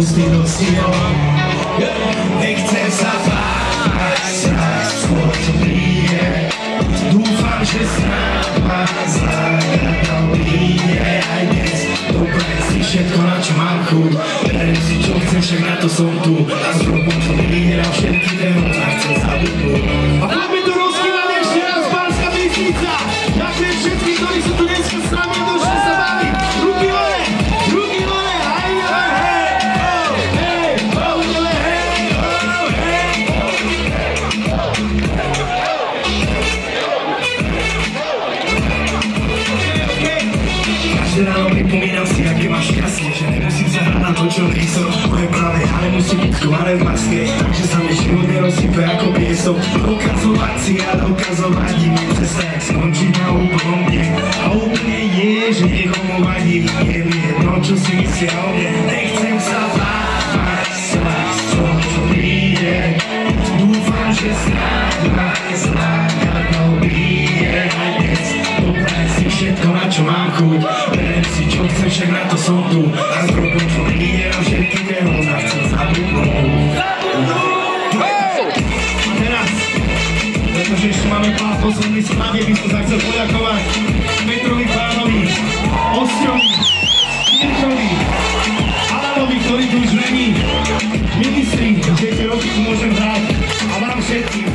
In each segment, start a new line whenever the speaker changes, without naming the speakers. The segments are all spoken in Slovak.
stydom snívom. Nechcem sa báť, strach skôr to príde. Dúfam, že snáď ma záhada príde aj dnes. Dobre si všetko, na čo mám chuť, berem si čo chcem, však na to som tu. A s robom to príde na všetky témy, a chcem zabudnúť. A poďme to rozkývať ešte raz, Banská Bystrica. Ďakujem všetkým, ktorí sú tu dneska s nami a došli sa baviť. Ruky hore, hej, každé ráno pripomínam si, aké máš šťastie, že nemusím sa hrať na to, čo rýsom. Moje práve, ale musím byť skúvané v maske, takže sa mi život nerozsype ako piesok. Dokazovať si a dokazovať im cesta, jak skončí na úplnom dne. A úplne je, že niekomu vadí, je mi jedno, čo si myslia o mne. Nechcem sa báť, strach z toho, čo príde. Dúfam, že snáď ma nezáhada príde aj dnes. Dobre si všetko, na čo mám chuť, berem si čo chcem, však na to som tu. A s robom čo príde na všetky delo, a chcem zabudnúť. A teraz, pretože ešte máme pár posledných skladieb, by som sa chcel poďakovať Petrovi Pánovi, Osťovi, Jirkovi, Alanovi, ktorý tu už není, ministri, že tie roky tu môžem hrať, a vám všetkým,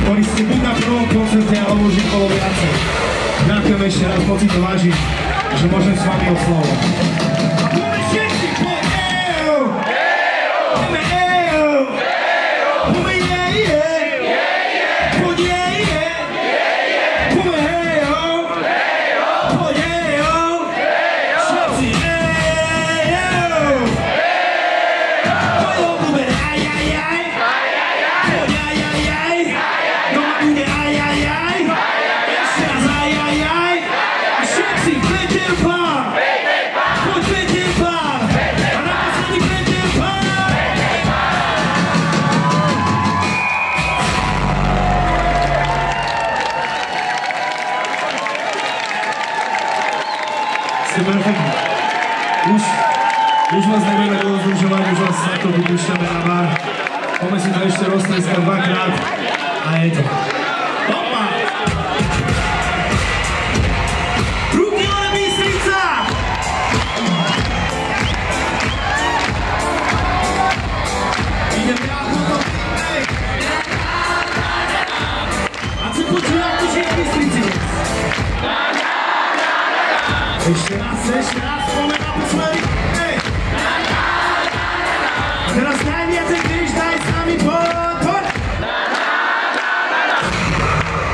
ktorí ste buď na prvom koncerte, alebo už bolo viacej. Ďakujem ešte raz, moc si to vážiť, že môžem s vami oslovať. Poďme všetci, poďme! Poďme! Poďme! Perfektne. Už vás nebudeme rozdružovať, už vás sa to vypúšťame na bar. Poďme si to ešte roztreskať dvakrát a je to. Opa! Ruky hore, Bystrica! Ideme ja potom. A co počujem, ako žije v Bystrici? Ešte raz, poďme naposledy. A teraz najviacej, když daj s nami poď.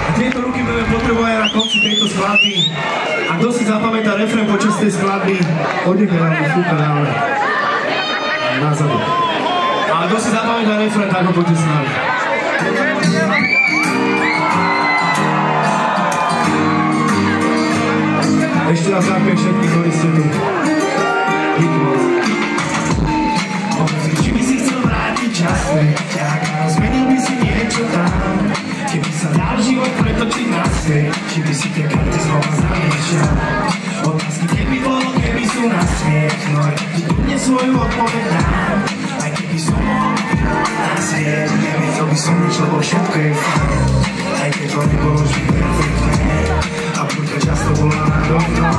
A tieto ruky budeme potrebovať na konci tejto skladby. A kto si zapamätá refrén počas tej skladby, odnechaj nám super dále. Nazadu. A kto si zapamätá refrén, tak ho poďte s nami. Ešte raz ďakujem všetkým, ktorí ste tu. Díky moc. Či by si chcel vrátiť čas, tak zmenil by si niečo tam. Keby sa dal život pretočiť naspäť, či by si tie karty znova zamiešal. Otázky keby bolo, keby sú na smiech, no aj ti dnes svoju odpoveď dám. Aj keby som mohol na sviet, nevedel by som nič, lebo všetko je fajn. Aj keď to nebolo vždy perfektné, a púťa často bola nado mnou.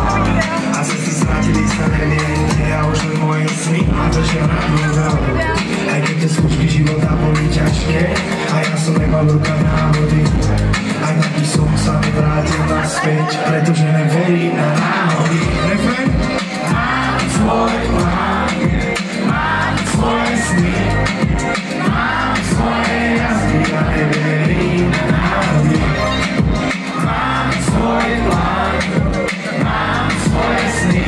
A cesty strátili sa neviete, a už len moje sny ma držia na dôveru. Aj keď tie skúšky života boli ťažké, a ja som nemal v rukách náhody. Aj tak by som sa nevrátil naspäť, pretože neverím na náhody. Refrén? Mám svoj plán, mám svoje sny, mám svoje jazdy a neverím na náhody. Mám svoj plán, mám svoje sny,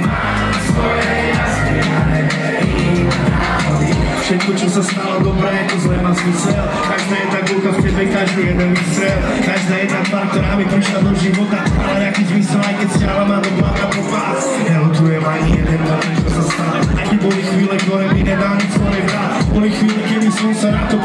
mám svoje jazdy a neverím na náhody. Všetko, čo sa stalo dobré, to zle má zmysel. Každá jedna gulka v tebe, každý jeden výstrel. Každá jedna tvár, ktorá mi prišla do života, ale nejaký zmysel, aj keď stiahla ma do blaka po pás. Nelutujem ani jeden moment, čo sa stalo. Aj keď boli chvíle, ktoré mi nedal nic svojej vrát. Boli chvíle, keby som sa na to